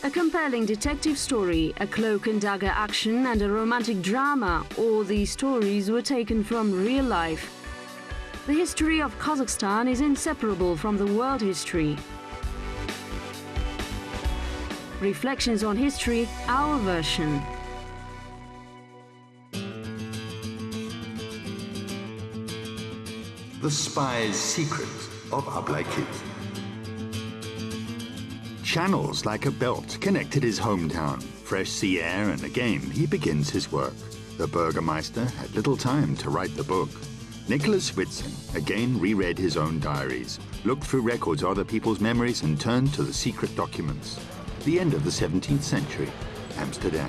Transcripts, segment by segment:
A compelling detective story, a cloak and dagger action, and a romantic drama, all these stories were taken from real life. The history of Kazakhstan is inseparable from the world history. Reflections on history, our version. The spy's secret of Ablaykit. Channels like a belt connected his hometown, fresh sea air, and again he begins his work. The Burgermeister had little time to write the book. Nicholas Whitson again reread his own diaries, looked through records of other people's memories, and turned to the secret documents. The end of the 17th century, Amsterdam.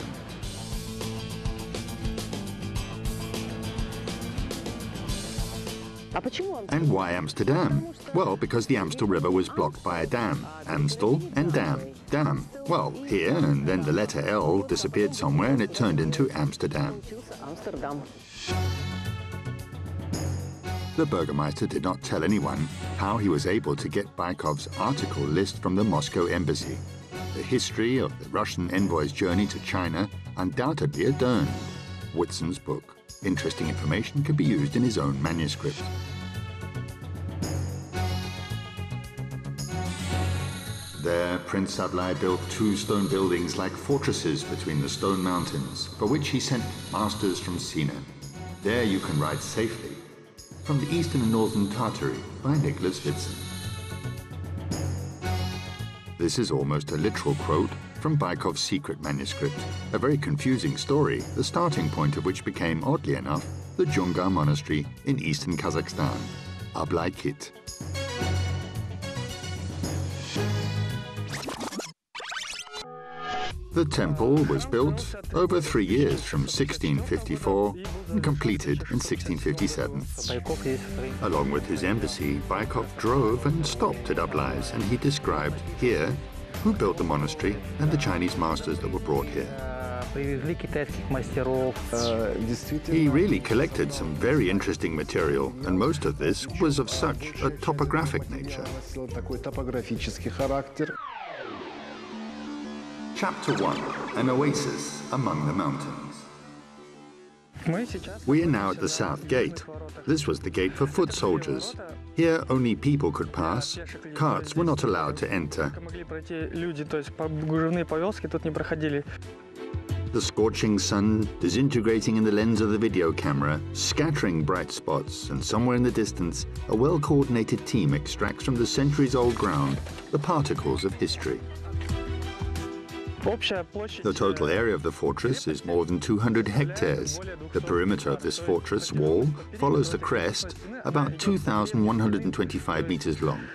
And why Amsterdam? Well, because the Amstel River was blocked by a dam. Amstel and dam. Dam. Well, here, and then the letter L disappeared somewhere and it turned into Amsterdam. The Burgermeister did not tell anyone how he was able to get Bykov's article list from the Moscow embassy. The history of the Russian envoy's journey to China undoubtedly adorned Whitson's book. Interesting information could be used in his own manuscript. There, Prince Ablay built 2 stone buildings like fortresses between the stone mountains, for which he sent masters from Sina. There you can ride safely. From the Eastern and Northern Tartary by Nicholas Whitson. This is almost a literal quote from Bykov's secret manuscript, a very confusing story, the starting point of which became, oddly enough, the Jungar Monastery in eastern Kazakhstan, Ablaykit. The temple was built over 3 years from 1654 and completed in 1657. Along with his embassy, Bykov drove and stopped at Ablay's, and he described here who built the monastery and the Chinese masters that were brought here. He really collected some very interesting material, and most of this was of such a topographic nature. Chapter 1. An oasis among the mountains. We are now at the South Gate. This was the gate for foot soldiers. Here only people could pass. Carts were not allowed to enter. The scorching sun disintegrating in the lens of the video camera, scattering bright spots, and somewhere in the distance, a well-coordinated team extracts from the centuries-old ground the particles of history. The total area of the fortress is more than 200 hectares. The perimeter of this fortress wall follows the crest, about 2,125 meters long.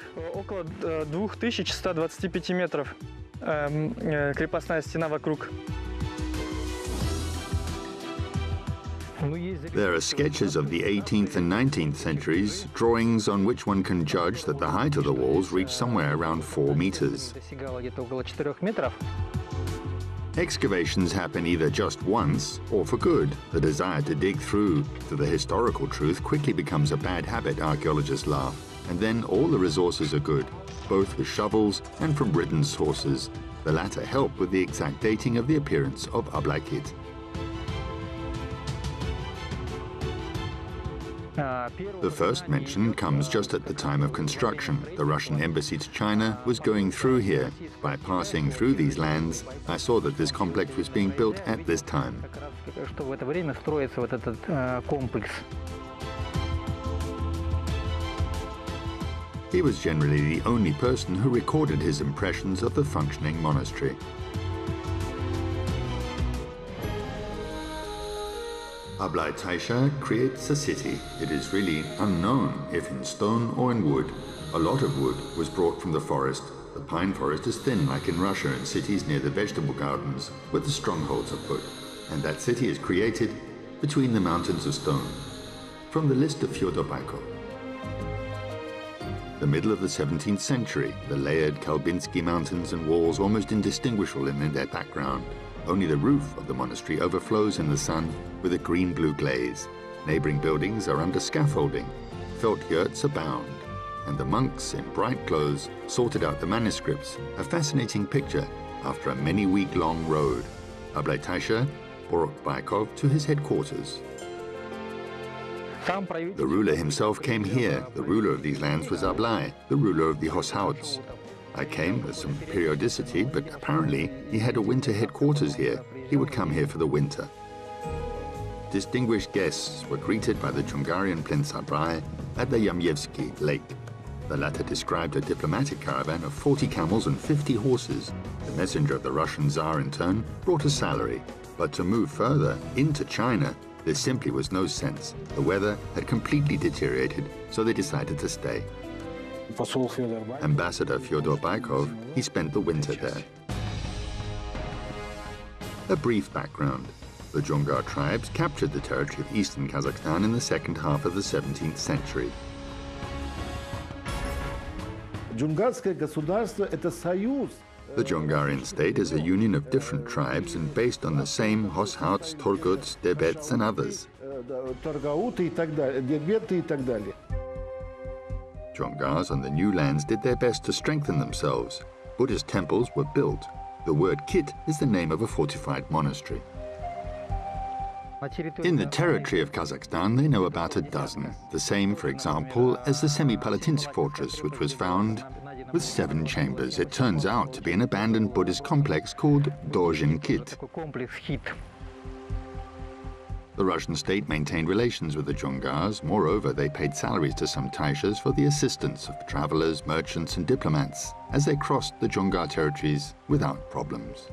There are sketches of the 18th and 19th centuries, drawings on which one can judge that the height of the walls reached somewhere around 4 meters. Excavations happen either just once or for good. The desire to dig through to the historical truth quickly becomes a bad habit, archaeologists laugh. And then all the resources are good, both with shovels and from written sources. The latter help with the exact dating of the appearance of Ablaykit. The first mention comes just at the time of construction. The Russian embassy to China was going through here. By passing through these lands, I saw that this complex was being built at this time. He was generally the only person who recorded his impressions of the functioning monastery. Ablay Taisha creates a city. It is really unknown if in stone or in wood. A lot of wood was brought from the forest. The pine forest is thin like in Russia in cities near the vegetable gardens where the strongholds are put. And that city is created between the mountains of stone. From the list of Fyodor Bykov. The middle of the 17th century, the layered Kalbinsky mountains and walls almost indistinguishable in their background. Only the roof of the monastery overflows in the sun with a green-blue glaze. Neighboring buildings are under scaffolding. Felt yurts abound. And the monks in bright clothes sorted out the manuscripts, a fascinating picture after a many-week-long road. Ablaykit brought Baykov to his headquarters. The ruler himself came here. The ruler of these lands was Ablay, the ruler of the Hoshauts. I came with some periodicity, but apparently he had a winter headquarters here. He would come here for the winter. Distinguished guests were greeted by the Jungarian Prince Ablay at the Yamyevsky Lake. The latter described a diplomatic caravan of 40 camels and 50 horses. The messenger of the Russian Tsar, in turn, brought a salary. But to move further, into China, there simply was no sense. The weather had completely deteriorated, so they decided to stay. Ambassador Fyodor Baykov, he spent the winter there. A brief background. The Jungar tribes captured the territory of eastern Kazakhstan in the second half of the 17th century. The Jungarian state is a union of different tribes and based on the same Hoshauts, Turguts, Debets and others. Jungars on the new lands did their best to strengthen themselves. Buddhist temples were built. The word Kit is the name of a fortified monastery. In the territory of Kazakhstan, they know about a dozen. The same, for example, as the Semipalatinsk fortress, which was found with 7 chambers. It turns out to be an abandoned Buddhist complex called Dozhin Kit. The Russian state maintained relations with the Jungars. Moreover, they paid salaries to some taishas for the assistance of travelers, merchants and diplomats as they crossed the Jungar territories without problems.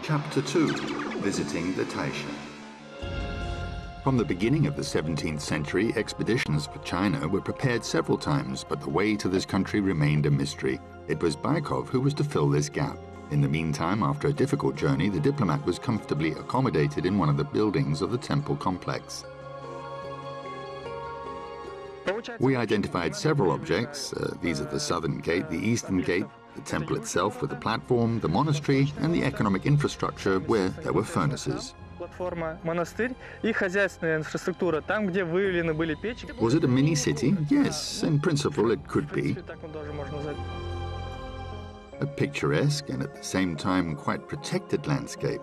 Chapter 2. Visiting the Taisha. From the beginning of the 17th century, expeditions for China were prepared several times, but the way to this country remained a mystery. It was Baykov who was to fill this gap. In the meantime, after a difficult journey, the diplomat was comfortably accommodated in one of the buildings of the temple complex. We identified several objects. These are the southern gate, the eastern gate, the temple itself with the platform, the monastery, and the economic infrastructure where there were furnaces. Was it a mini-city? Yes, in principle it could be. A picturesque and at the same time quite protected landscape.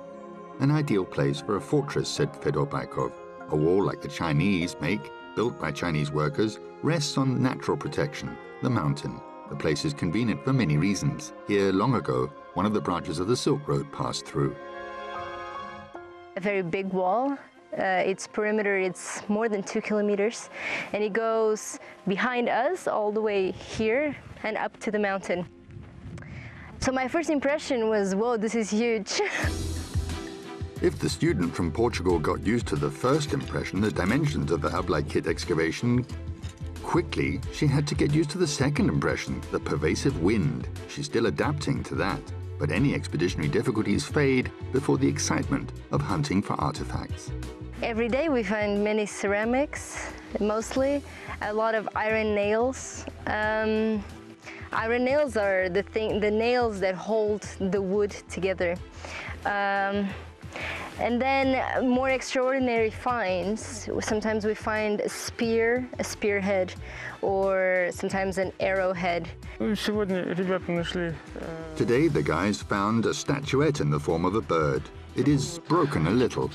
An ideal place for a fortress, said Fyodor Baykov. A wall like the Chinese make, built by Chinese workers, rests on natural protection, the mountain. The place is convenient for many reasons. Here, long ago, one of the branches of the Silk Road passed through. A very big wall. Its perimeter, it's more than 2 kilometers, and it goes behind us all the way here and up to the mountain. So my first impression was, whoa, this is huge. If the student from Portugal got used to the first impression, the dimensions of the Ablaykit excavation, quickly she had to get used to the second impression, the pervasive wind. She's still adapting to that. But any expeditionary difficulties fade before the excitement of hunting for artifacts. Every day we find many ceramics, mostly, a lot of iron nails. Iron nails are the nails that hold the wood together. And then more extraordinary finds. Sometimes we find a spear, a spearhead, or sometimes an arrowhead. Today the guys found a statuette in the form of a bird. It is broken a little.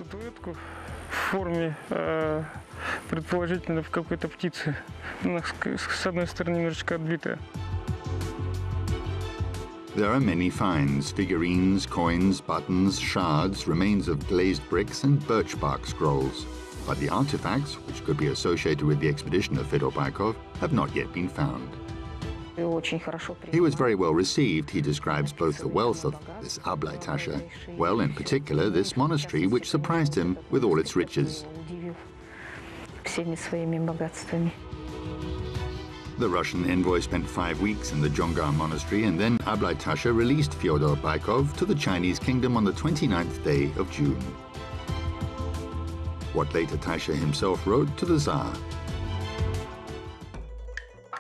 There are many finds, figurines, coins, buttons, shards, remains of glazed bricks and birch bark scrolls. But the artifacts, which could be associated with the expedition of Fyodor Baykov, have not yet been found. He was very well received. He describes both the wealth of this Ablaykit, well, in particular, this monastery, which surprised him with all its riches. The Russian envoy spent 5 weeks in the Jungar monastery, and then Ablaykit released Fyodor Baykov to the Chinese kingdom on the 29th day of June. What later Taisha himself wrote to the Tsar.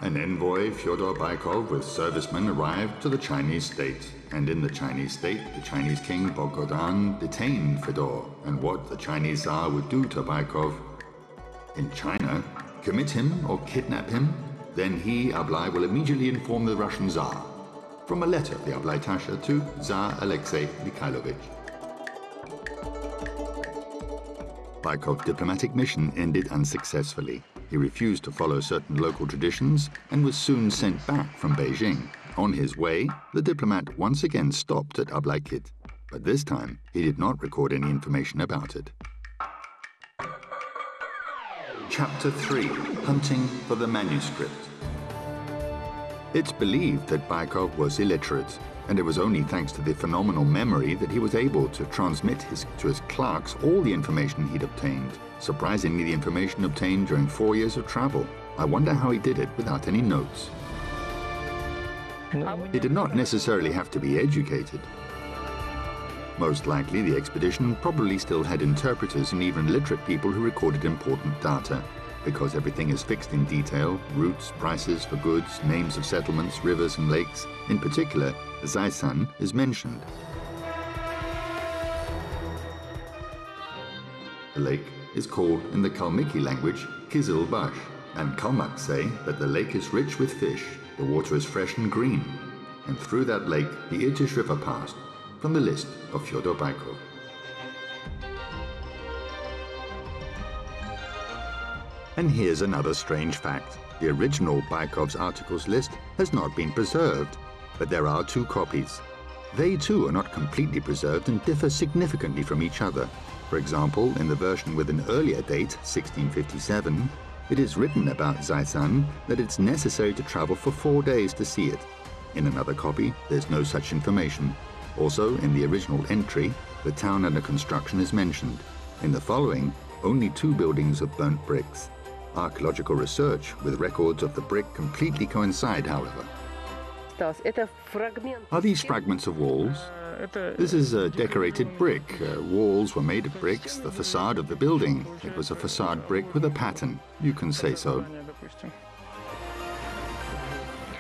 An envoy, Fyodor Baykov, with servicemen arrived to the Chinese state. And in the Chinese state, the Chinese king Bogdan detained Fyodor, and what the Chinese Tsar would do to Baykov. In China, commit him or kidnap him, Then he, Ablai, will immediately inform the Russian Tsar. From a letter of the Ablaytasha to Tsar Alexei Mikhailovich. Bykov's diplomatic mission ended unsuccessfully. He refused to follow certain local traditions and was soon sent back from Beijing. On his way, the diplomat once again stopped at Ablaykit, but this time he did not record any information about it. Chapter 3: Hunting for the Manuscript. It's believed that Bykov was illiterate, and it was only thanks to the phenomenal memory that he was able to transmit to his clerks all the information he'd obtained. Surprisingly, the information obtained during 4 years of travel. I wonder how he did it without any notes. He did not necessarily have to be educated. Most likely, the expedition probably still had interpreters and even literate people who recorded important data. Because everything is fixed in detail, routes, prices for goods, names of settlements, rivers and lakes. In particular, Zaysan is mentioned. The lake is called in the Kalmyki language Kizilbash, and Kalmyks say that the lake is rich with fish, the water is fresh and green, and through that lake the Irtysh River passed, from the list of Fyodor Bykov. And here's another strange fact. The original Bykov's articles list has not been preserved, but there are 2 copies. They too are not completely preserved and differ significantly from each other. For example, in the version with an earlier date, 1657, it is written about Zaysan that it's necessary to travel for 4 days to see it. In another copy, there's no such information. Also, in the original entry, the town under construction is mentioned. In the following, only 2 buildings of burnt bricks. Archaeological research with records of the brick completely coincide, however. Are these fragments of walls? This is a decorated brick. Walls were made of bricks, the facade of the building. It was a facade brick with a pattern. You can say so.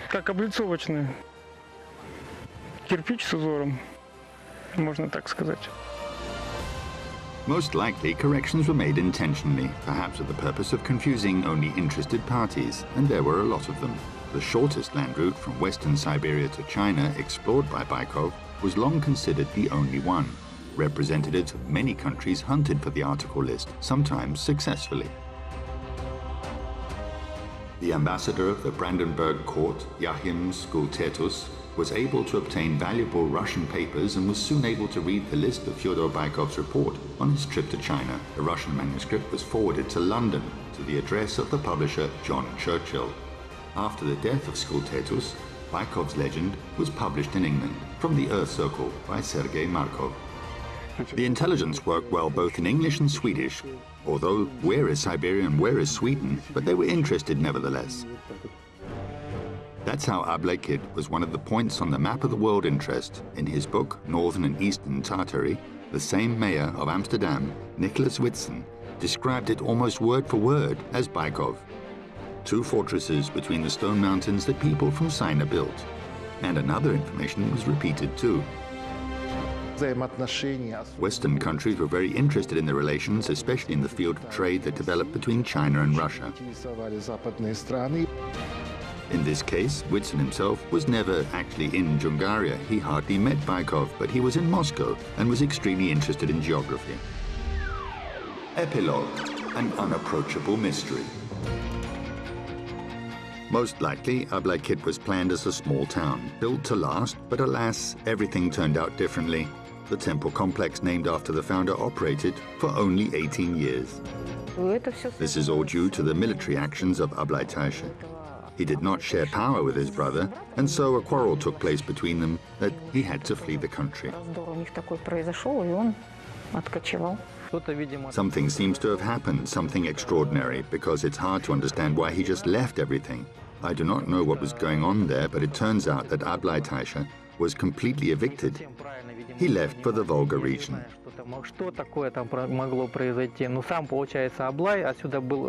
Как облицовочный кирпич с узором, можно так сказать. Most likely, corrections were made intentionally, perhaps with the purpose of confusing only interested parties, and there were a lot of them. The shortest land route from western Siberia to China explored by Bykov was long considered the only one. Representatives of many countries hunted for the article list, sometimes successfully. The ambassador of the Brandenburg court, Joachim Skultetus, was able to obtain valuable Russian papers and was soon able to read the list of Fyodor Bykov's report on his trip to China. The Russian manuscript was forwarded to London to the address of the publisher John Churchill. After the death of Skultetus, Bykov's legend was published in England from the Earth Circle by Sergei Markov. The intelligence worked well both in English and Swedish, although where is Siberia and where is Sweden, but they were interested nevertheless. That's how Ablaykit was one of the points on the map of the world interest. In his book, Northern and Eastern Tartary, the same mayor of Amsterdam, Nicholas Whitson, described it almost word for word as Bykov. 2 fortresses between the stone mountains that people from Sina built. And another information was repeated too. Western countries were very interested in the relations, especially in the field of trade that developed between China and Russia. In this case, Whitson himself was never actually in Jungaria. He hardly met Bykov, but he was in Moscow and was extremely interested in geography. Epilogue: an unapproachable mystery. Most likely, Ablaykit was planned as a small town, built to last, but alas, everything turned out differently. The temple complex named after the founder operated for only 18 years. This is all due to the military actions of Ablaytasha. He did not share power with his brother, and so a quarrel took place between them that he had to flee the country. Something seems to have happened, something extraordinary, because it's hard to understand why he just left everything. I do not know what was going on there, but it turns out that Ablaytasha was completely evicted. He left for the Volga region. Что такое там могло произойти? Ну, сам, получается, Аблай отсюда был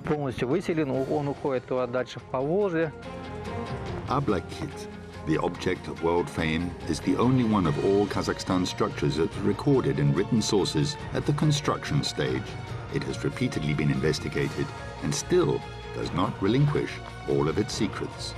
полностью выселен, он уходит туда дальше в Поволжье. Ablaykit, the object of world fame, is the only one of all Kazakhstan structures that's recorded in written sources at the construction stage. It has repeatedly been investigated, and still, does not relinquish all of its secrets.